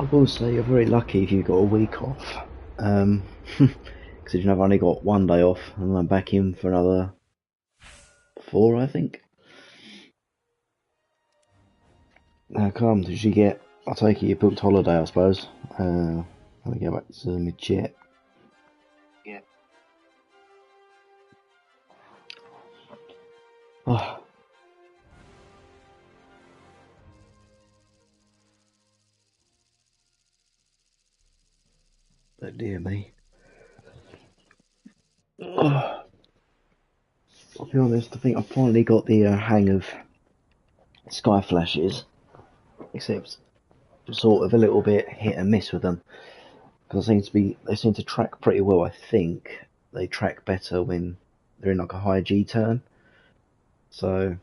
I will say you're very lucky if you got a week off. Um, because I've only got 1 day off, and I'm back in for another 4, I think. How come? Did you get? I take it you booked holiday, I suppose. Let me go back to my chat. Yeah. Oh, but dear me. Oh, I'll be honest. I think I've finally got the hang of sky flashes, except sort of a little bit hit and miss with them. Because they seem to track pretty well. I think they track better when they're in like a high G turn. So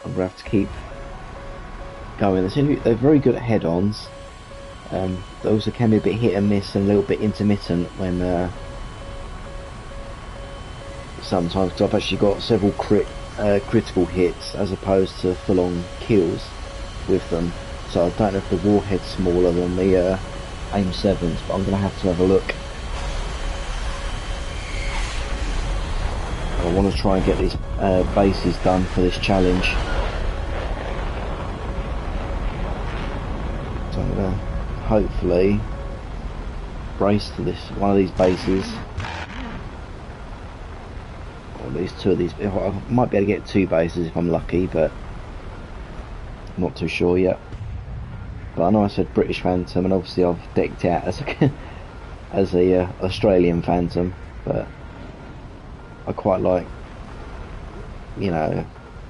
I'm gonna have to keep going. They're very good at head-ons. They also can be a bit hit and miss and a little bit intermittent when sometimes. Cause I've actually got several critical hits as opposed to full-on kills with them. So I don't know if the warhead's smaller than the AIM 7s, but I'm gonna have to have a look. I want to try and get these bases done for this challenge. So I'm going to hopefully brace to one of these bases. Or at least 2 of these. I might be able to get 2 bases if I'm lucky, but I'm not too sure yet. But I know I said British Phantom, and obviously I've decked out as a Australian Phantom, but I quite like,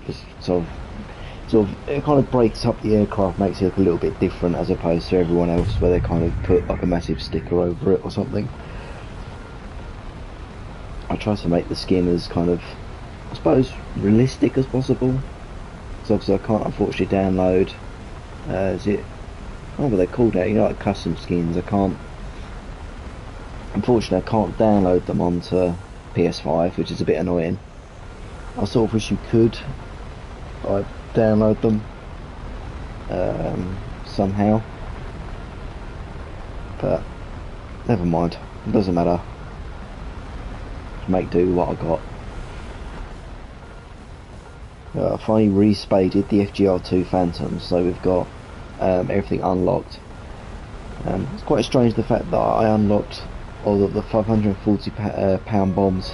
just sort of, it kind of breaks up the aircraft, makes it look a little bit different as opposed to everyone else where they kind of put like a massive sticker over it or something. I try to make the skin as kind of, I suppose, realistic as possible. So obviously I can't unfortunately download, what are they called now? Like custom skins. Unfortunately I can't download them onto PS5, which is a bit annoying. I sort of wish you could download them somehow, but never mind, it doesn't matter. Make do with what I got. I finally respaded the FGR2 Phantoms, so we've got everything unlocked. It's quite strange the fact that I unlocked all of the 540 pound bombs.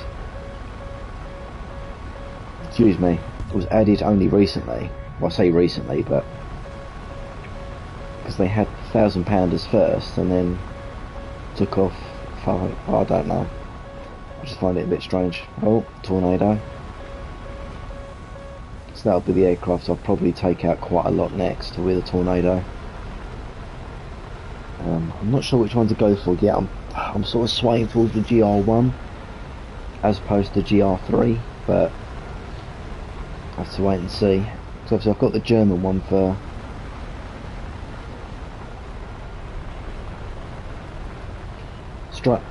Excuse me, was added only recently. Well, I say recently, but because they had 1,000-pounders first and then took off 500. I don't know. I just find it a bit strange. Oh, tornado. So that'll be the aircraft I'll probably take out quite a lot next with a tornado. I'm not sure which one to go for yet. I'm sort of swaying towards the GR1 as opposed to GR3, but I have to wait and see. So obviously I've got the German one for Strike.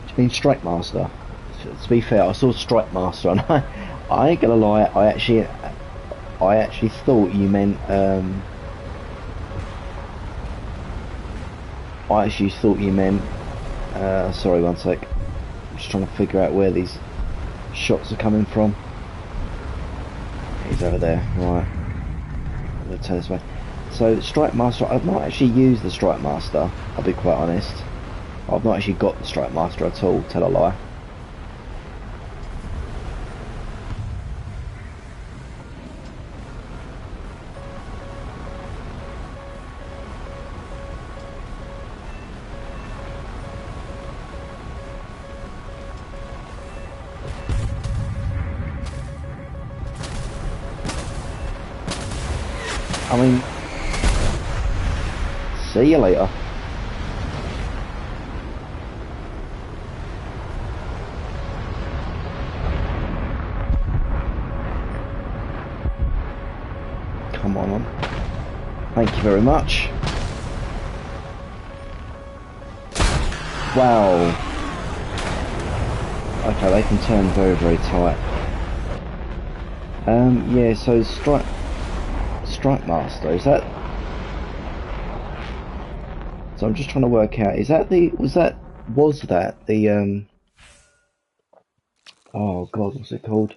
Do you mean Strike Master? To be fair, I saw Strike Master, and I ain't gonna lie. I actually thought you meant. Sorry, one sec. I'm just trying to figure out where these shots are coming from. He's over there, right. I'm gonna turn this way. So, Strike Master, I've not actually used the Strike Master, I'll be quite honest. I've not actually got the Strike Master at all, tell a lie. I mean, see you later. Come on. Thank you very much. Wow. Okay, they can turn very, very tight. Yeah, so Strike Master, is that... So I'm just trying to work out, is that the, was that the, oh god, what's it called?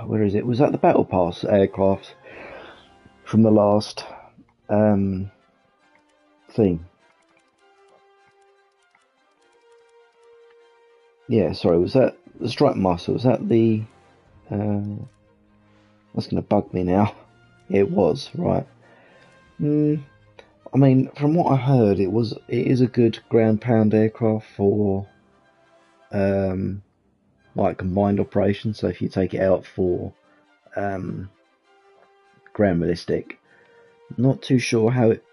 Where is it? Was that the Battle Pass aircraft from the last, thing? Yeah, sorry, was that the Strike Master? Was that the, that's gonna bug me now. It was, right. I mean, from what I heard, it is a good ground pound aircraft for like combined operations. So if you take it out for ground ballistic, not too sure how it.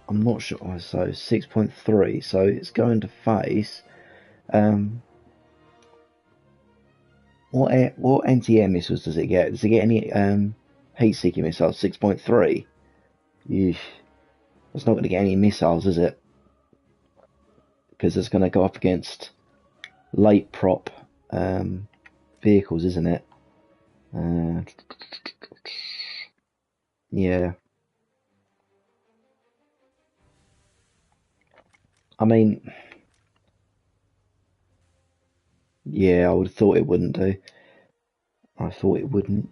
I'm not sure. Oh, so 6.3. So it's going to face what anti-air missiles does it get? Does it get any heat-seeking missiles? 6.3. It's not going to get any missiles, is it? Because it's going to go up against late prop vehicles, isn't it? Yeah. I mean, yeah, I would have thought it wouldn't do. I thought it wouldn't.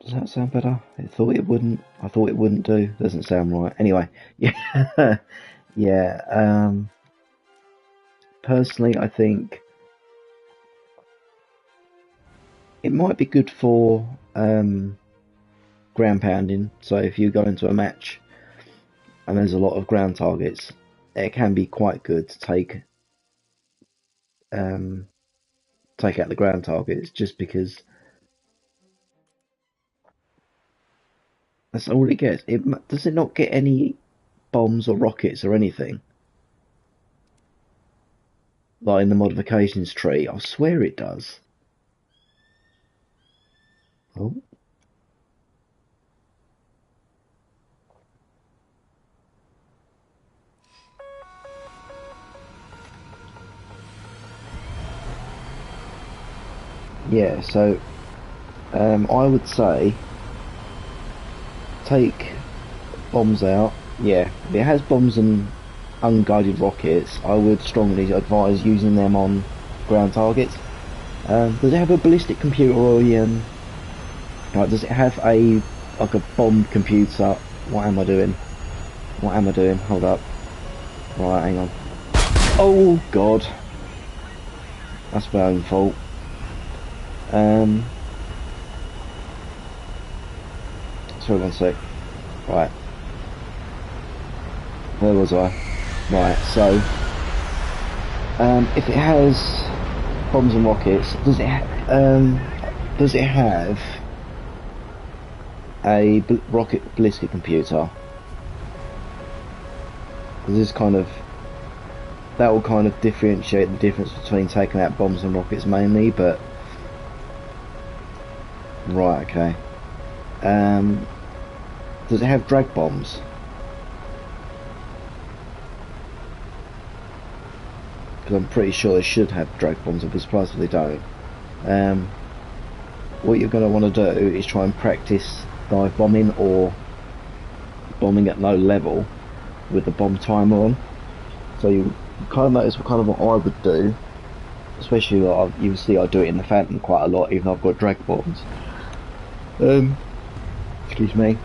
Does that sound better? I thought it wouldn't. I thought it wouldn't do. Doesn't sound right. Anyway, yeah, yeah. Personally, I think it might be good for ground pounding. So if you go into a match and there's a lot of ground targets, it can be quite good to take out the ground targets, just because that's all it gets. Does it not get any bombs or rockets or anything? Like in the modifications tree, I swear it does. Oh. Yeah, so I would say take bombs out. Yeah, if it has bombs and unguided rockets, I would strongly advise using them on ground targets. Does it have a ballistic computer or like, does it have a bomb computer? What am I doing? What am I doing? Hold up. Right, hang on. Oh god, that's my own fault. Sorry, one sec. Right. Where was I? Right, so if it has bombs and rockets, does it have a rocket ballistic computer? This kind of, that will kind of differentiate the difference between taking out bombs and rockets mainly, but right, okay. Does it have drag bombs? Because I'm pretty sure they should have drag bombs. I'd be surprised if they don't. What you're going to want to do is try and practice dive bombing or bombing at low level with the bomb timer on. So you kind of notice what I would do, especially like, you see I do it in the Phantom quite a lot, even though I've got drag bombs. Excuse me.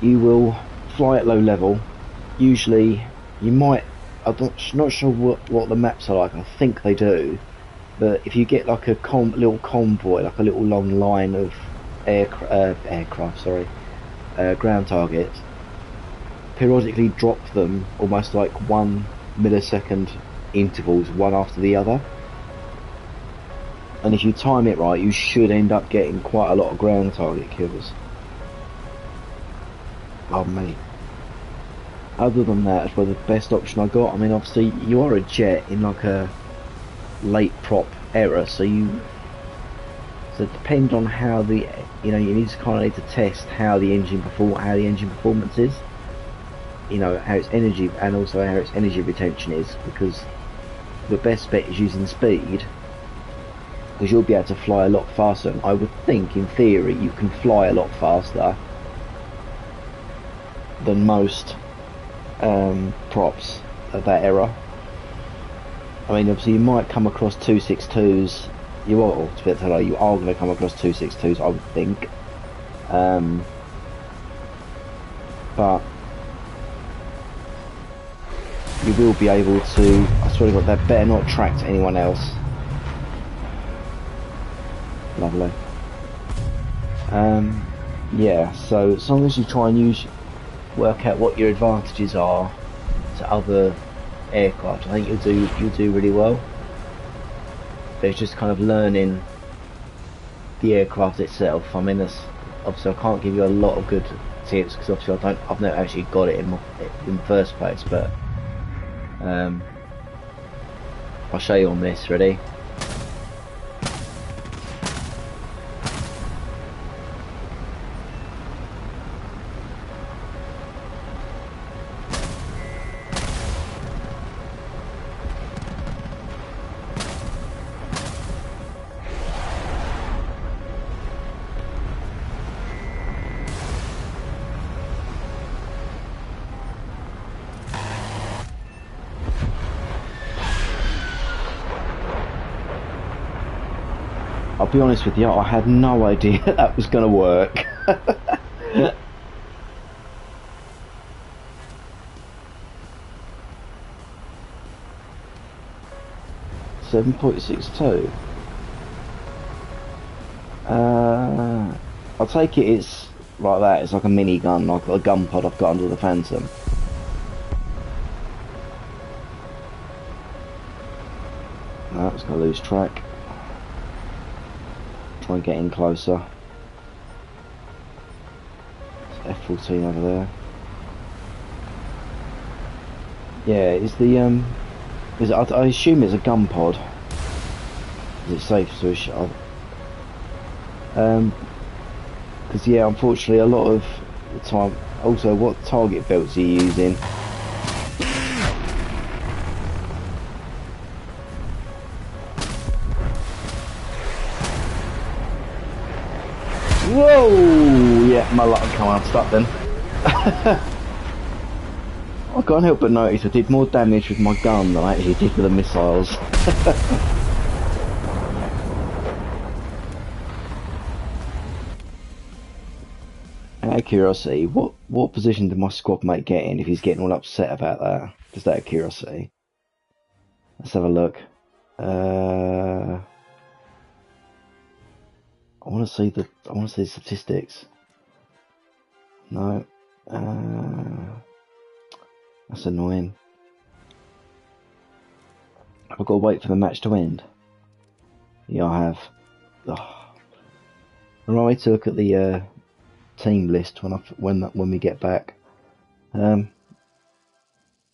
You will fly at low level. Usually, you might. I'm not sure what the maps are like. I think they do, but if you get like a little convoy, like a little long line of aircraft, ground targets, periodically drop them almost like 1 millisecond intervals, one after the other. And if you time it right, you should end up getting quite a lot of ground target kills. Oh mate. Other than that, it's probably the best option I got. I mean, obviously you are a jet in like a late prop era, so depend on how the, you need to test how the engine performance is. How its energy, and also how its energy retention is, because the best bet is using speed, because you'll be able to fly a lot faster. And I would think, in theory, you can fly a lot faster than most props of that era. I mean, obviously you might come across 262s. You are, you are going to come across 262s, I would think. But you will be able to. I swear to God, they better not attract anyone else. Lovely. Yeah. So as long as you try and work out what your advantages are to other aircraft, I think you'll do really well. But it's just kind of learning the aircraft itself. I mean, obviously I can't give you a lot of good tips because obviously I've never actually got it in the first place. But I'll show you on this. Ready? I'll be honest with you, I had no idea that was going to work. 7.62. I'll take it's like that. It's like a mini gun, like a gun pod I've got under the Phantom. No, it's going to lose track. Try and get in closer. It's F-14 over there. Yeah, is the I assume it's a gun pod. Is it safe to shot? Because yeah, unfortunately, a lot of the time. Also, what target belts are you using? Whoa! Yeah, my luck come unstuck then. I can't help but notice I did more damage with my gun than I actually did with the missiles. Out of curiosity, what position did my squad mate get in if he's getting all upset about that? Just out of curiosity. Let's have a look. I want to see the statistics. No. That's annoying. I've got to wait for the match to end. Yeah, I have. Oh. I'm ready to look at the team list when we get back.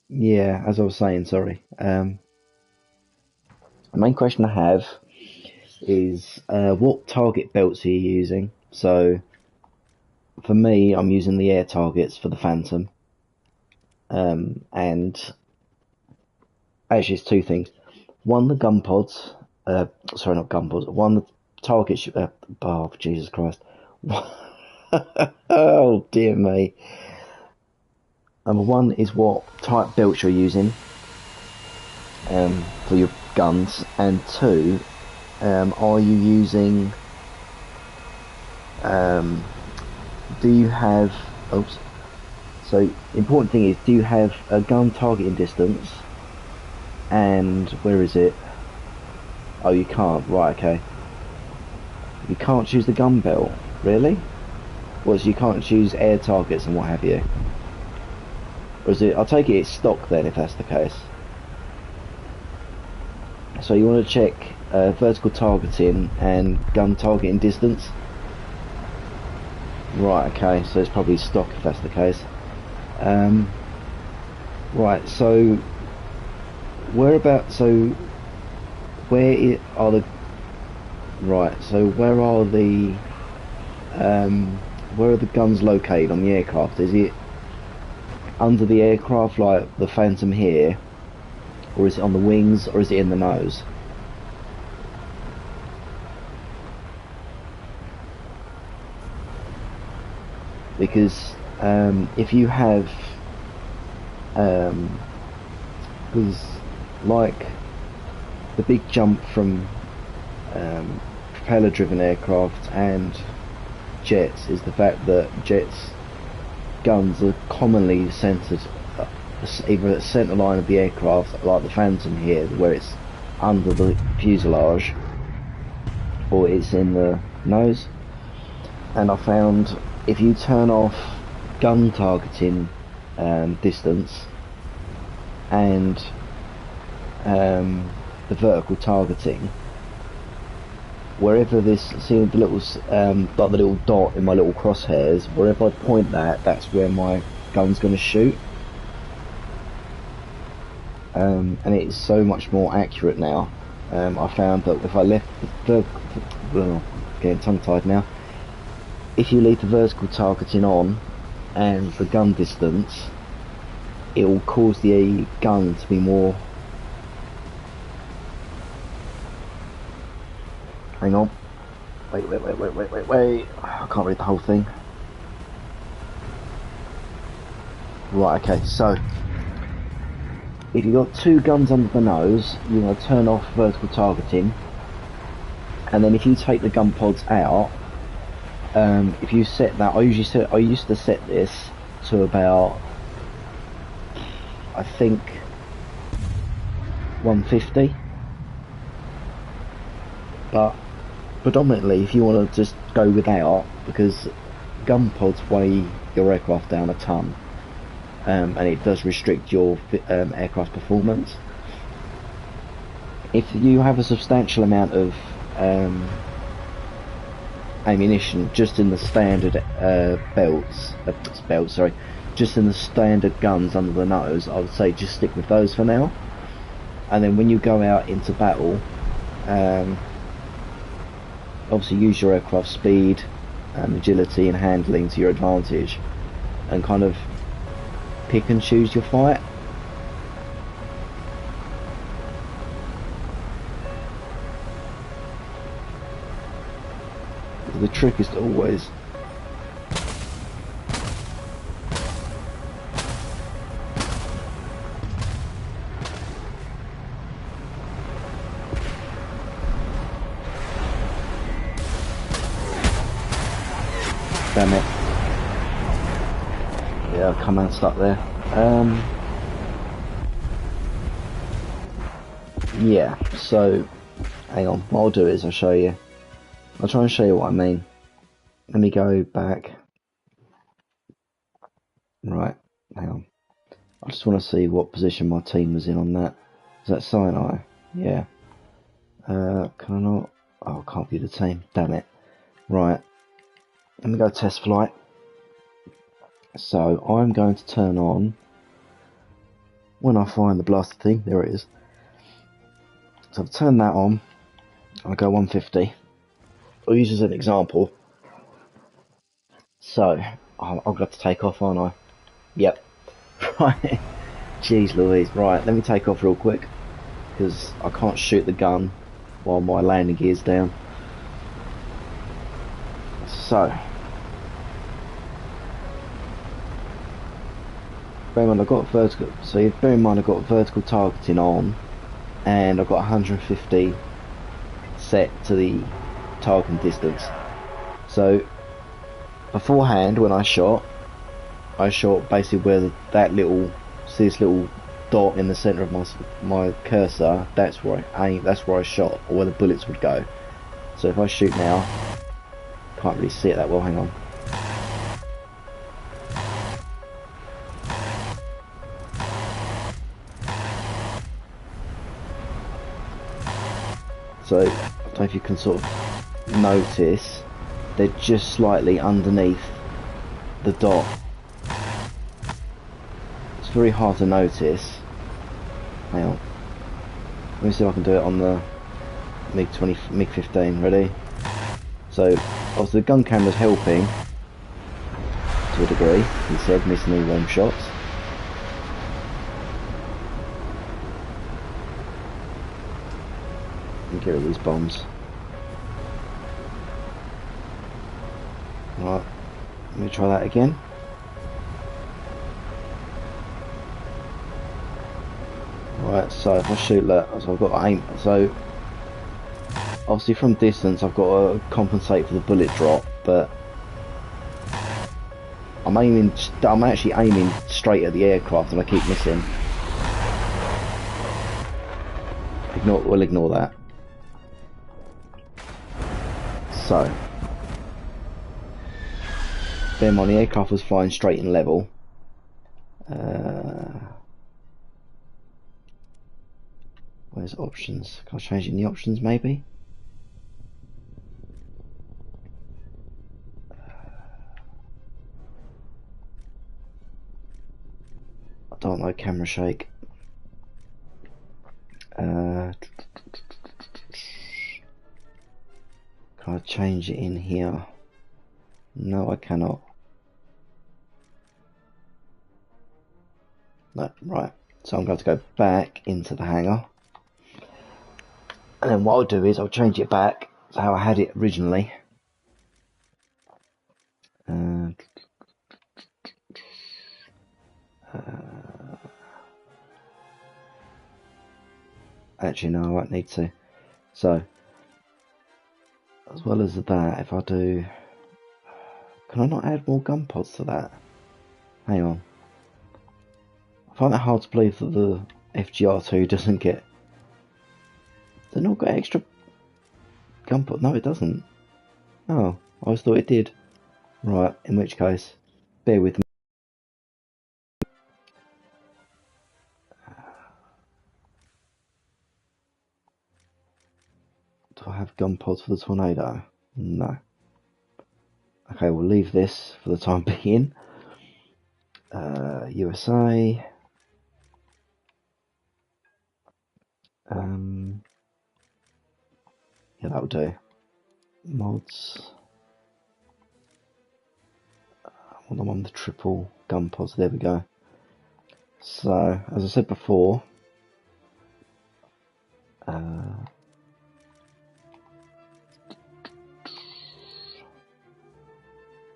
Yeah, as I was saying, sorry. The main question I have is what target belts are you using? So for me, I'm using the air targets for the Phantom. And actually it's two things. One, the gun pods. Sorry, not gun pods. One, the target. Oh, Jesus Christ. Oh, dear me. Number one is what type belts you're using for your guns. And two, are you using... do you have... Oops. So, important thing is, do you have a gun targeting distance? And where is it? Oh, you can't. Right, okay. You can't choose the gun belt. Really? Well, so you can't choose air targets and what have you. Or is it? I'll take it it's stock then, if that's the case. So you want to check vertical targeting and gun targeting distance. Right, okay. So it's probably stock if that's the case. Right, so where are the where are the guns located on the aircraft? Is it under the aircraft like the Phantom here, or is it on the wings, or is it in the nose? Because if you have, because like the big jump from propeller-driven aircraft and jets is the fact that jets guns are commonly centered either at the center line of the aircraft, like the Phantom here, where it's under the fuselage, or it's in the nose. And I found if you turn off gun targeting distance and the vertical targeting, wherever this, see the little like the little dot in my little crosshairs, wherever I point that, that's where my gun's going to shoot. And it is so much more accurate now. I found that if I left the well, getting tongue tied now, if you leave the vertical targeting on and the gun distance, it will cause the gun to be more. Hang on. Wait. I can't read the whole thing. Right, okay, so if you've got two guns under the nose, you're going to turn off vertical targeting, and then if you take the gun pods out, if you set that, I used to set this to about, I think, 150, but predominantly if you want to just go without, because gun pods weigh your aircraft down a ton, and it does restrict your aircraft performance. If you have a substantial amount of ammunition just in the standard just in the standard guns under the nose, I would say just stick with those for now. And then when you go out into battle, obviously use your aircraft speed and agility and handling to your advantage, and kind of pick and choose your fight. The trick is to always damn it. Yeah, I'll come unstuck there. Yeah, so hang on, what I'll do is I'll try and show you what I mean. Let me go back. Right, hang on. I just want to see what position my team was in on that. Is that Sinai? Yeah. Can I not? Oh, I can't view the team. Damn it. Right. Let me go test flight. So I'm going to turn on, when I find the blaster thing, there it is. So I've turned that on. I'll go 150. I'll use as an example. So I've got to take off, aren't I? Yep. Right. Jeez Louise. Right, let me take off real quick, because I can't shoot the gun while my landing gear's down. So bear in mind I've got vertical. So bear in mind I've got vertical targeting on, and I've got 150 set to the targeting distance. So beforehand, when I shot basically where that little, see this little dot in the center of my cursor, that's where I aim, that's where I shot, or where the bullets would go. So if I shoot now, can't really see it that well, hang on. So I don't know if you can sort of notice, they're just slightly underneath the dot. It's very hard to notice. Hang on. Let me see if I can do it on the MiG-15. Ready? So obviously the gun camera's helping to a degree. He said missing all warm shots. Get rid of these bombs. Right, let me try that again. Right, so if I shoot that, so I've got to aim. So obviously from distance, I've got to compensate for the bullet drop, but I'm actually aiming straight at the aircraft, and I keep missing. We'll ignore that. So, bear in mind the aircraft was flying straight and level. Where's options? Can I change it in the options maybe? I don't know, camera shake. Can I change it in here? No, I cannot. No, right. So I'm going to go back into the hangar. And then what I'll do is I'll change it back to how I had it originally. Actually, no, I won't need to. So, as well as that, if I do... Can I not add more gun pods to that? Hang on. I find it hard to believe that the FGR2 doesn't get... Does it not got extra gun pod? No, it doesn't. Oh, I always thought it did. Right, in which case, bear with me. Do I have gun pods for the Tornado? No. Okay, we'll leave this for the time being. USA. Yeah, that'll do. Mods. I want the triple gun pods. There we go. So, as I said before,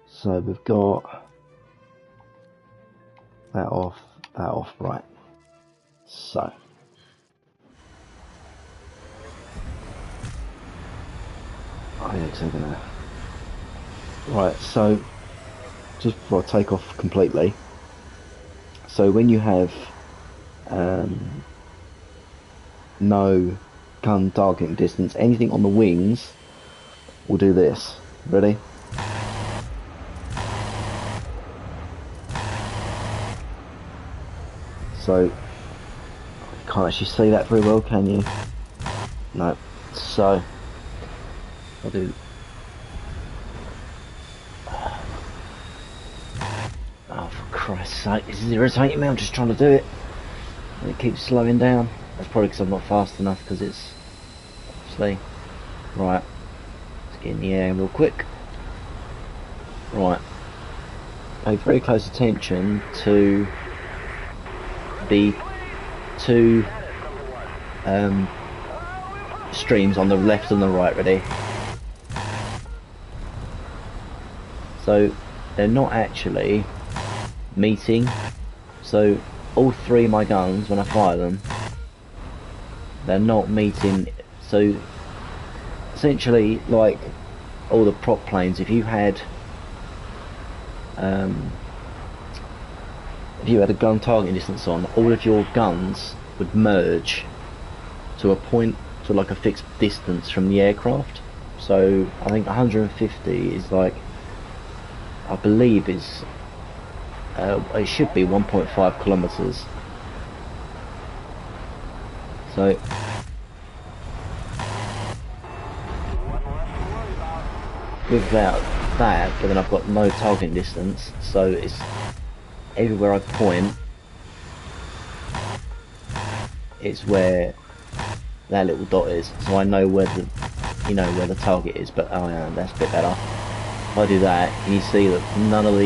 so we've got that off, right. So, oh yeah, so gonna, right, so, just before I take off completely, so when you have no gun targeting distance, anything on the wings will do this. Ready? So, you can't actually see that very well, can you? No. So, I'll do... Oh, for Christ's sake, this is irritating me, I'm just trying to do it. And it keeps slowing down. That's probably because I'm not fast enough, because it's... See? Right. Let's get in the air real quick. Right. Pay very close attention to the two streams on the left and the right. Ready? So they're not actually meeting, so all three of my guns, when I fire them, they're not meeting. So essentially, like all the prop planes, if you had a gun targeting distance on, all of your guns would merge to a point, to like a fixed distance from the aircraft. So I think 150 is like, I believe is it should be 1.5 kilometers. So without that, but then I've got no targeting distance, so it's everywhere I point, it's where that little dot is, so I know where the, you know, where the target is. But oh yeah, that's a bit better. If I do that, can you see that none of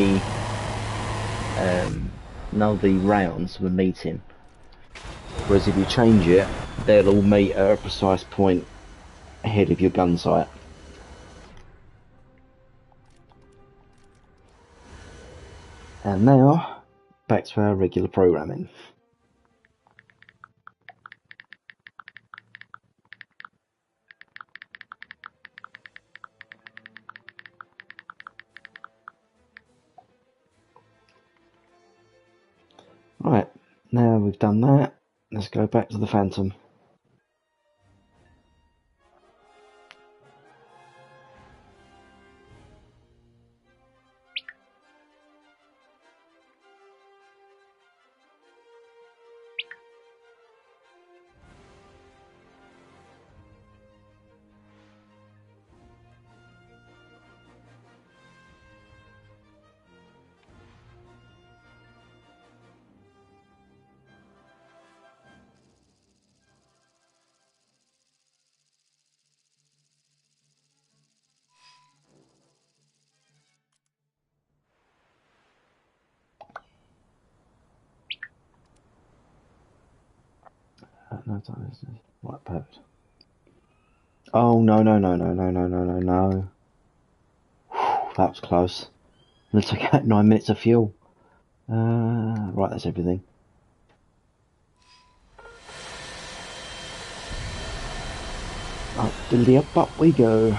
the rounds were meeting? Whereas if you change it, they'll all meet at a precise point ahead of your gun sight. And now, back to our regular programming. Right, now we've done that, let's go back to the Phantom. No time, right, perfect. Oh no no no no no no no no no. That was close. Looks like I had 9 minutes of fuel. Right, that's everything. Up diddly up we go.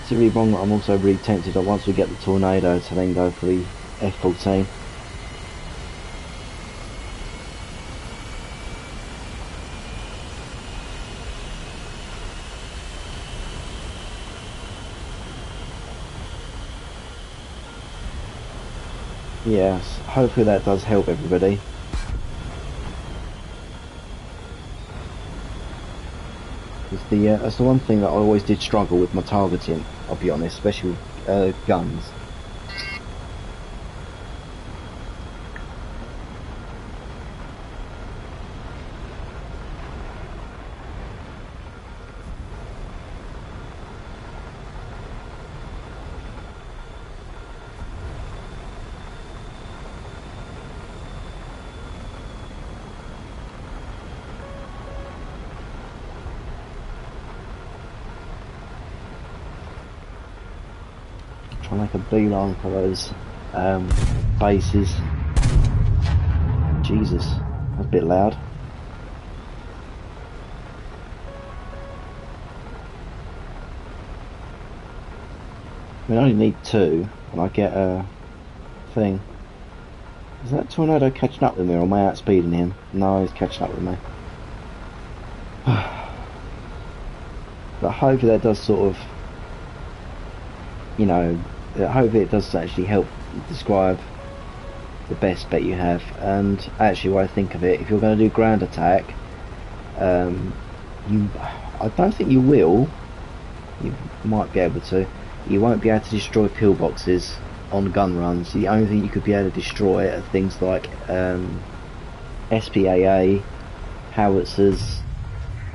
It's really wrong that I'm also really tempted that once we get the Tornado to then go for the F-14. Yes, hopefully that does help everybody. That's the one thing that I always did struggle with my targeting, I'll be honest, especially with guns. Trying to make a beeline for those bases. Jesus, that's a bit loud. I mean, I only need 2, and I get a thing. Is that Tornado catching up with me, or am I outspeeding him? No, he's catching up with me. But hopefully that does sort of, you know, hopefully it does actually help describe the best bet you have. And actually, what I think of it, if you're going to do ground attack, I don't think you will. You might be able to. You won't be able to destroy pillboxes on gun runs. The only thing you could be able to destroy are things like SPAA, howitzers.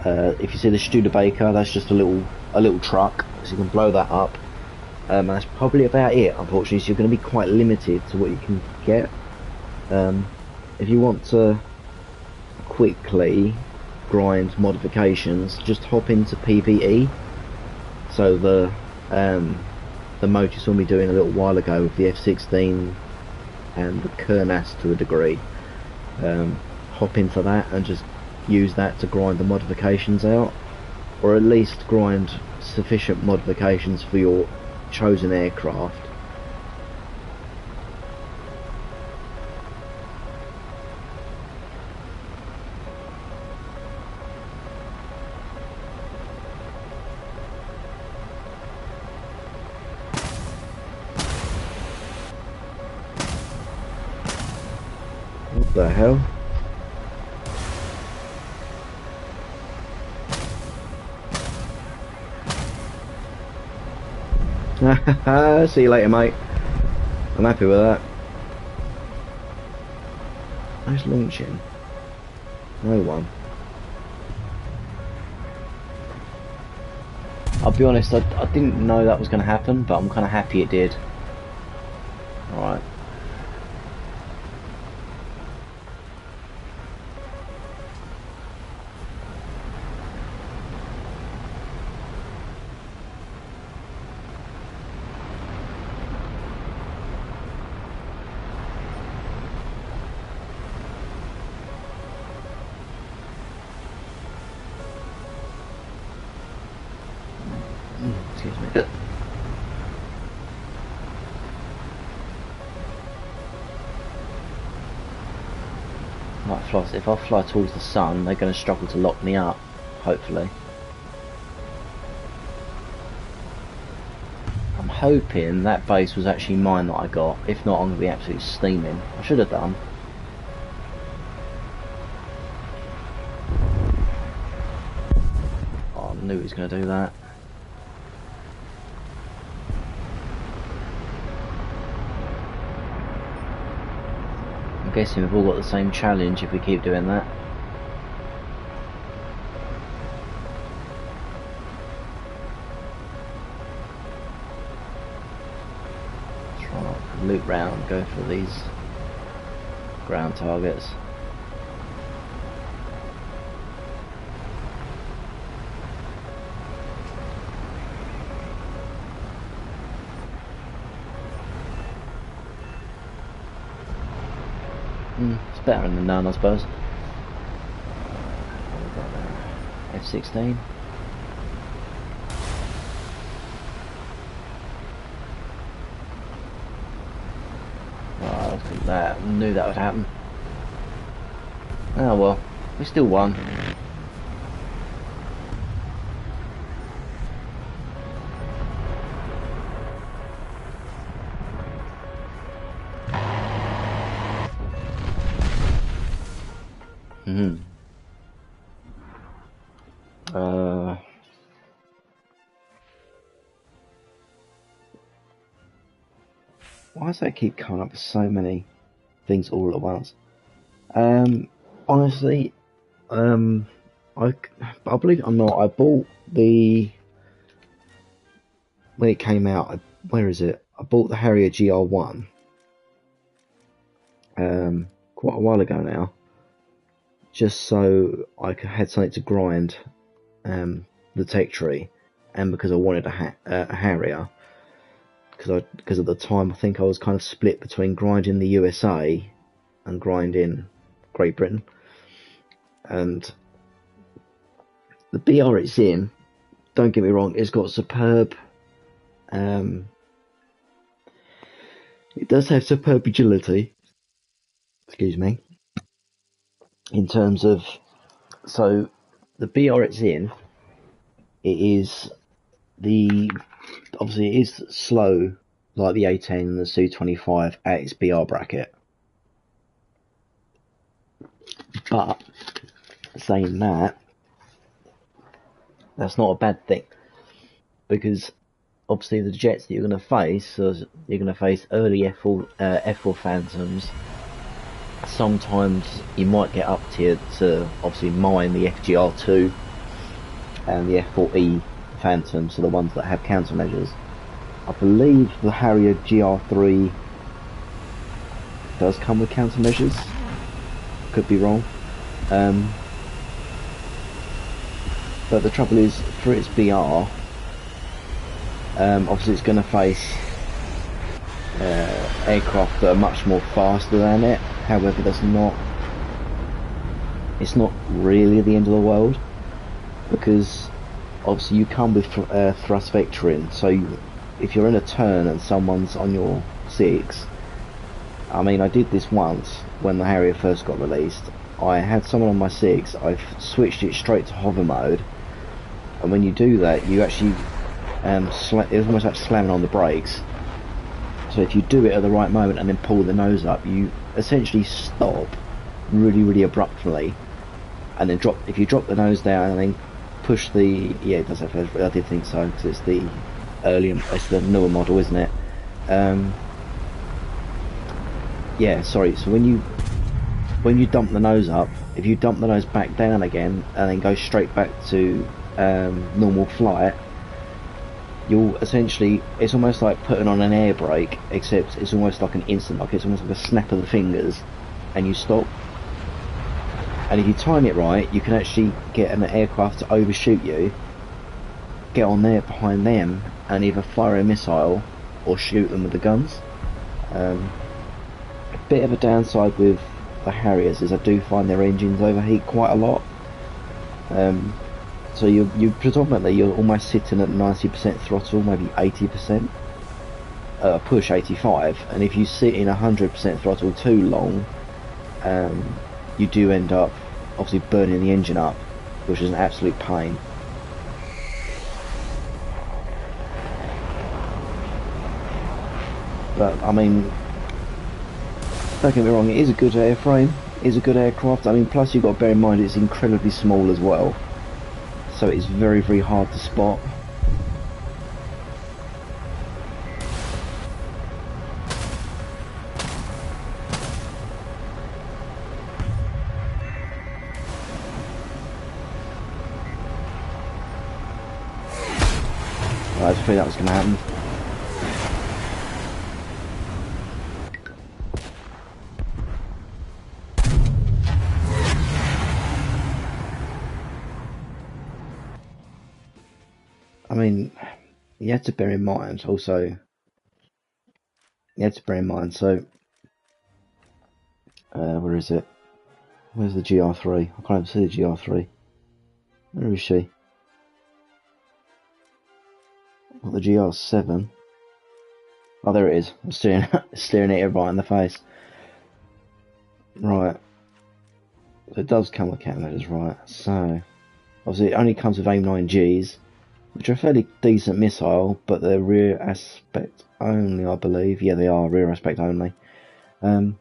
If you see the Studebaker, that's just a little truck, so you can blow that up. And that's probably about it, unfortunately. So you're going to be quite limited to what you can get. If you want to quickly grind modifications, just hop into PvE. So the mode you saw me doing a little while ago with the F-16 and the Kernas to a degree, hop into that and just use that to grind the modifications out, or at least grind sufficient modifications for your chosen aircraft. What the hell? See you later, mate. I'm happy with that. Nice launching. No one. I'll be honest, I didn't know that was going to happen, but I'm kind of happy it did. Alright. Excuse me. if I fly towards the sun, they're going to struggle to lock me up, hopefully. I'm hoping that base was actually mine that I got. If not, I'm going to be absolutely steaming. I should have done. Oh, I knew he was going to do that. I'm guessing we've all got the same challenge if we keep doing that. Try not to loop round, go for these ground targets. It's better than none, I suppose. What have we got there? F-16. Oh, look at that. I knew that would happen. Oh well, we still won. Why does that keep coming up with so many things all at once? Honestly, I believe it or not, I bought when it came out, where is it? I bought the Harrier GR1 quite a while ago now, just so I had something to grind the tech tree, and because I wanted a Harrier. Because at the time I think I was kind of split between grinding the USA and grinding Great Britain, and the BR it's in, don't get me wrong, it's got superb, it does have superb agility, excuse me, in terms of, so the BR it's in, obviously it is slow like the A10 and the Su-25 at its BR bracket, but saying that, that's not a bad thing, because obviously the jets that you're going to face, you're going to face early F4 Phantoms. Sometimes you might get up to obviously mine the FGR2 and the F4E Phantoms, so the ones that have countermeasures. I believe the Harrier GR3 does come with countermeasures. Could be wrong. But the trouble is, for its BR, obviously it's going to face aircraft that are much more faster than it. However, it's not really the end of the world, because obviously you come with thrust vectoring, so if you're in a turn and someone's on your 6, I mean, I did this once when the Harrier first got released. I had someone on my 6, I've switched it straight to hover mode, and when you do that, you actually it was almost like slamming on the brakes. So if you do it at the right moment and then pull the nose up, you essentially stop really, really abruptly, and then if you drop the nose down and then push the, yeah, it does have, I did think so, because it's the newer model, isn't it? Yeah, sorry, so when you dump the nose up, if you dump the nose back down again and then go straight back to normal flight, you'll essentially, it's almost like putting on an air brake, except it's almost like an instant, like it's almost like a snap of the fingers, and you stop. And if you time it right, you can actually get an aircraft to overshoot you, get on there behind them, and either fire a missile or shoot them with the guns. A bit of a downside with the Harriers is I do find their engines overheat quite a lot. So you predominantly, you're almost sitting at 90% throttle, maybe 80%, push 85, and if you sit in 100% throttle too long, you do end up obviously burning the engine up, which is an absolute pain. But I mean, don't get me wrong, it is a good airframe, it is a good aircraft. I mean, plus you've got to bear in mind it's incredibly small as well, so it's very, very hard to spot. I just thought that was going to happen. I mean, you have to bear in mind also, so, where is it? Where's the GR3? I can't even see the GR3. Where is she? Got the GR7. Oh, there it is. I'm staring at it right in the face. Right. So it does come with countermeasures, right? So, obviously it only comes with AIM-9Gs, which are a fairly decent missile, but they're rear aspect only, I believe. Yeah, they are rear aspect only. You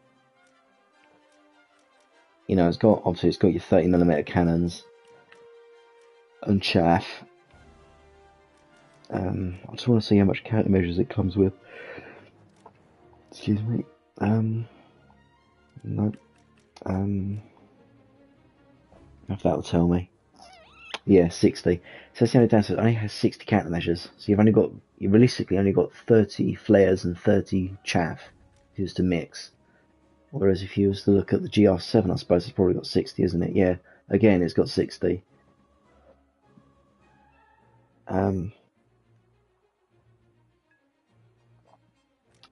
know, it's got your 30mm cannons and chaff. I just want to see how much countermeasures it comes with. Excuse me. No. If that'll tell me. Yeah, 60. So that's the only downside. It only has 60 countermeasures. So you realistically only got 30 flares and 30 chaff if you was to mix. Whereas if you was to look at the GR7, I suppose it's probably got 60, isn't it? Yeah, again, it's got 60.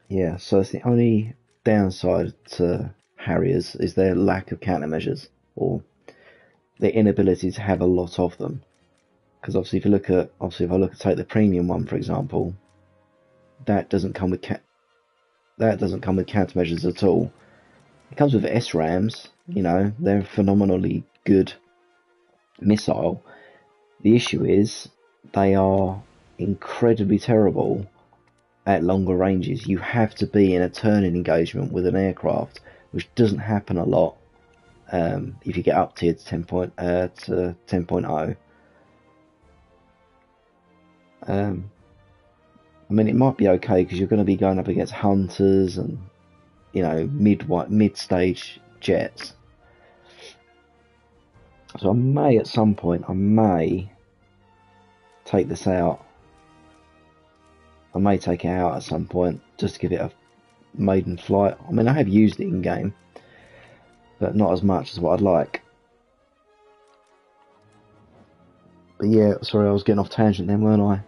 Yeah, so that's the only downside to Harriers is their lack of countermeasures, or their inability to have a lot of them. Because obviously, if I take the premium one for example, that doesn't come with countermeasures at all. It comes with SRAMs, you know, they're a phenomenally good missile. The issue is they are incredibly terrible at longer ranges. You have to be in a turning engagement with an aircraft, which doesn't happen a lot if you get up tier to 10.0. I mean, it might be okay because you're going to be going up against hunters and, you know, mid-stage jets. So I may, at some point, take this out. I may take it out at some point just to give it a maiden flight. I mean, I have used it in game, but not as much as what I'd like. But yeah, sorry, I was getting off tangent then, weren't I?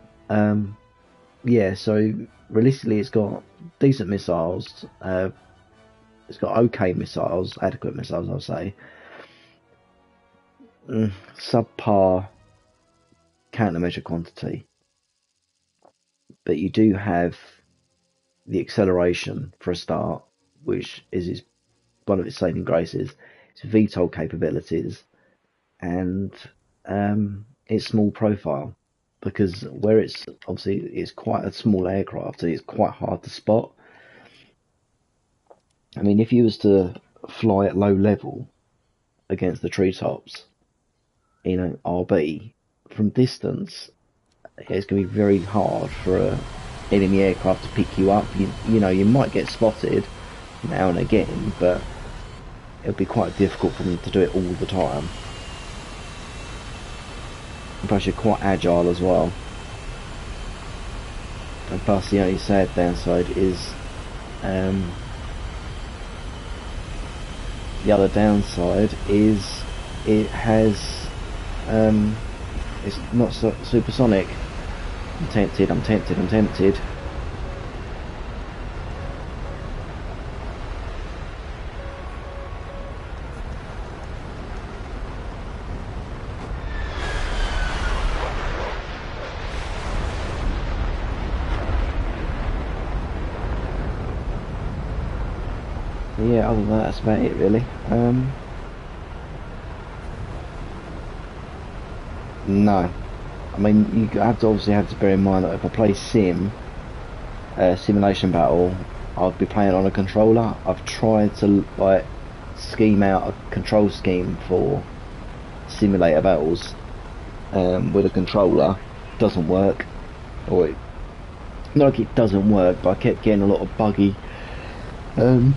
Yeah, so realistically, it's got decent missiles. It's got okay missiles, adequate missiles, I'll say. Subpar countermeasure quantity, but you do have the acceleration for a start, which is one of its saving graces. Its VTOL capabilities and its small profile, because where it's quite a small aircraft, it's quite hard to spot. I mean, if you was to fly at low level against the treetops, you know, RB, from distance, it's going to be very hard for a enemy aircraft to pick you up. You know, you might get spotted now and again, but it'll be quite difficult for them to do it all the time. And plus, you're quite agile as well. And plus, the only sad downside is the other downside is it has it's not supersonic. I'm tempted. Yeah, other than that, that's about it really. No. I mean, you have to obviously have to bear in mind that if I play simulation battle, I'll be playing on a controller. I've tried to like scheme out a control scheme for simulator battles with a controller. Doesn't work, or not like it doesn't work, but I kept getting a lot of buggy um,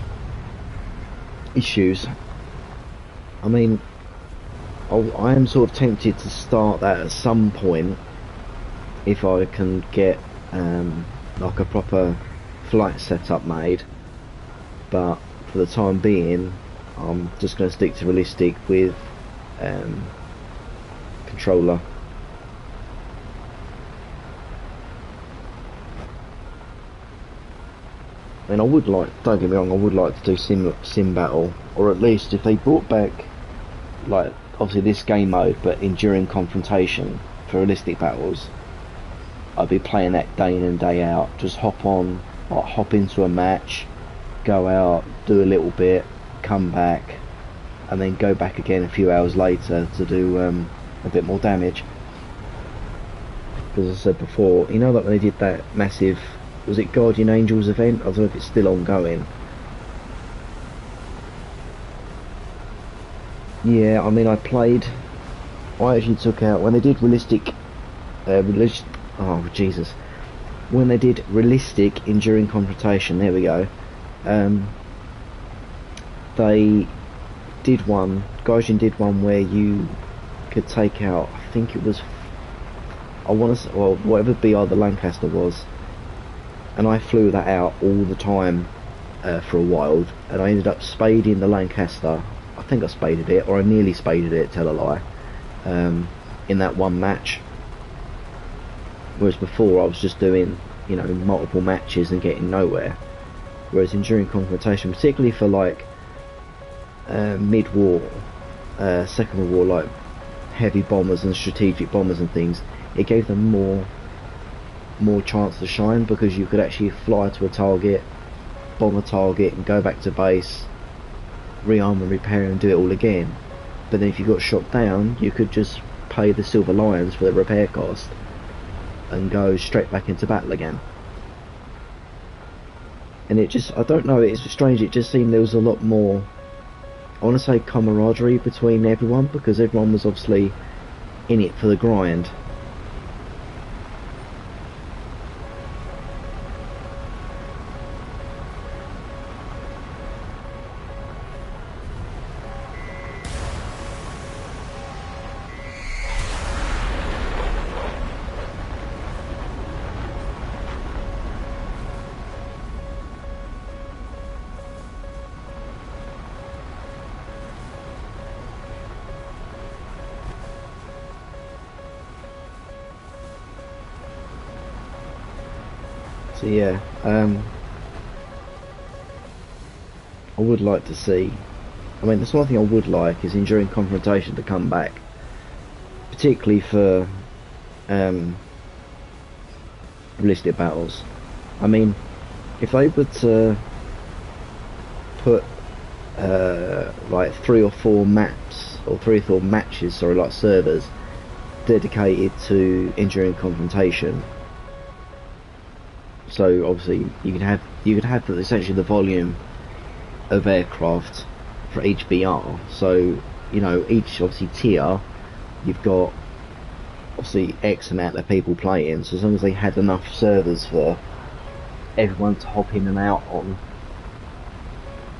issues. I mean, I am sort of tempted to start that at some point if I can get like a proper flight setup made, but for the time being I'm just going to stick to realistic with um, controller. And I would like, don't get me wrong, I would like to do sim battle, or at least if they brought back like obviously this game mode but enduring confrontation for realistic battles, I'd be playing that day in and day out. Just hop on, like hop into a match, go out, do a little bit, come back, and then go back again a few hours later to do a bit more damage. Because as I said before, you know, like when they did that massive, was it Guardian Angels event? I don't know if it's still ongoing. Yeah, I mean, I actually took out, when they did oh Jesus, when they did realistic enduring confrontation, there we go, um, they did one, Gaijin did one where you could take out, I think it was, I want to, well, whatever BR the Lancaster was, and I flew that out all the time for a while, and I ended up spading the Lancaster. I think I spaded it, or I nearly spaded it, tell a lie, in that one match. Whereas before I was just doing, you know, multiple matches and getting nowhere. Whereas enduring confrontation, particularly for like mid-war, Second World War, like heavy bombers and strategic bombers and things, it gave them more chance to shine, because you could actually fly to a target, bomb a target, and go back to base, rearm and repair and do it all again. But then if you got shot down, you could just pay the Silver Lions for the repair cost and go straight back into battle again. And it just, I don't know, it's strange, it just seemed there was a lot more, I want to say, camaraderie between everyone, because everyone was obviously in it for the grind. So yeah, I would like to see, I mean, that's one thing I would like is enduring confrontation to come back, particularly for realistic battles. I mean, if they were to put like 3 or 4 maps, or 3 or 4 matches, sorry, like servers dedicated to enduring confrontation, so obviously you could have essentially the volume of aircraft for each BR. So, you know, each obviously tier, you've got obviously X amount of people playing. So as long as they had enough servers for everyone to hop in and out on,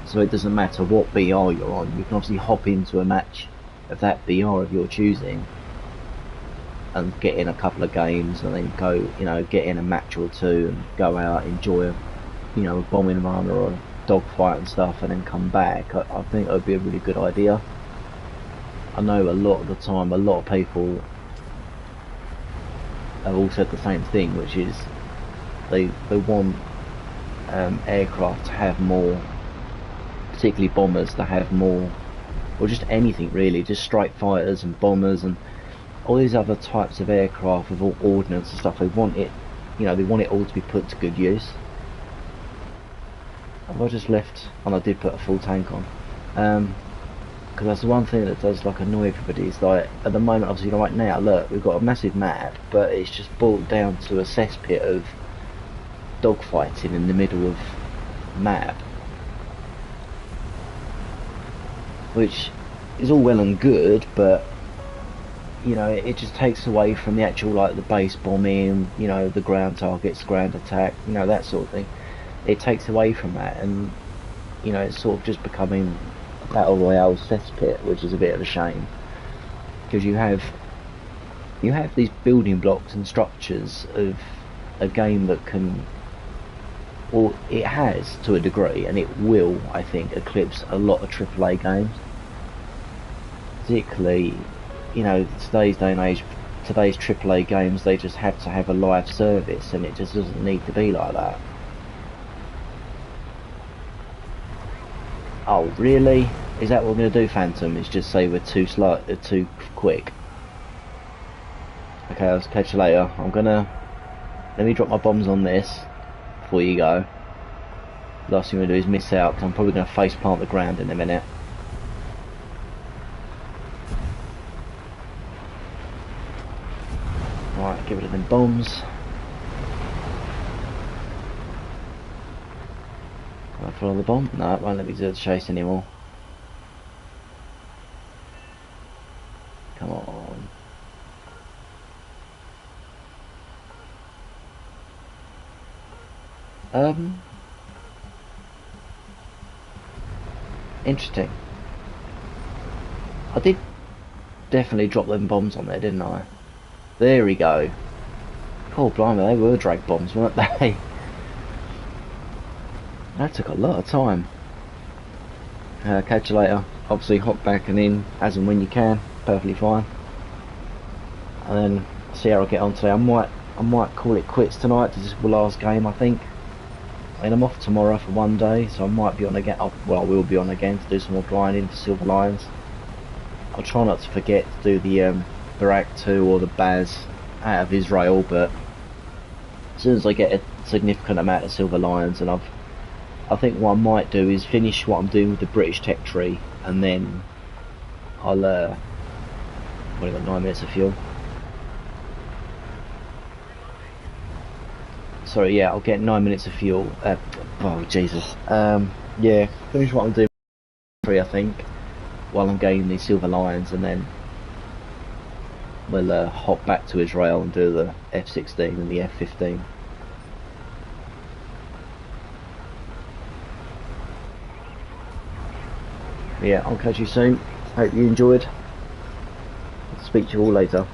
so it doesn't matter what BR you're on, you can obviously hop into a match of that BR of your choosing and get in a couple of games, and then go, you know, get in a match or two and go out, enjoy a, you know, a bombing run or a dogfight and stuff, and then come back. I think that would be a really good idea. I know a lot of the time a lot of people have all said the same thing, which is they want aircraft to have more, particularly bombers, to have more, or just anything really, just strike fighters and bombers and all these other types of aircraft with all ordnance and stuff. They want it, you know, they want it all to be put to good use. Have I just left? And I did put a full tank on. because that's the one thing that does like annoy everybody. Is like at the moment, obviously, right now, look, we've got a massive map, but it's just boiled down to a cesspit of dogfighting in the middle of map, which is all well and good, but you know, it just takes away from the actual, like, the base bombing, you know, the ground targets, ground attack, you know, that sort of thing. It takes away from that, and you know, it's sort of just becoming a battle royale cesspit, which is a bit of a shame, because you have these building blocks and structures of a game that can, well, it has to a degree, and it will, I think, eclipse a lot of AAA games. Particularly, you know, today's day and age, today's AAA games, they just have to have a live service, and it just doesn't need to be like that. Oh, really? Is that what we're going to do, Phantom? Is just say we're too slow, too quick? Okay, I'll catch you later. Let me drop my bombs on this before you go. Last thing we're going to do is miss out, because I'm probably going to face plant the ground in a minute. Right, get rid of them bombs. Can I follow the bomb? No, it won't let me do the chase anymore. Come on. Interesting. I did definitely drop them bombs on there, didn't I? There we go. Oh, blimey, they were drag bombs, weren't they? That took a lot of time. Catch you later. Obviously, hop back and in as and when you can. Perfectly fine. And then see how I get on today. I might call it quits tonight. This is the last game, I think. I mean, I'm off tomorrow for one day, so I might be on again. Well, I will be on again to do some more grinding for Silver Lions. I'll try not to forget to do the Barak 2 or the Baz out of Israel, but as soon as I get a significant amount of Silver Lions, and I think what I might do is finish what I'm doing with the British tech tree, and then I'll I've only got 9 minutes of fuel. Sorry, yeah, I'll get 9 minutes of fuel. Oh Jesus. Yeah, finish what I'm doing with the tree, I think, while I'm gaining these Silver Lions, and then we'll hop back to Israel and do the F-16 and the F-15. Yeah, I'll catch you soon. Hope you enjoyed. I'll speak to you all later.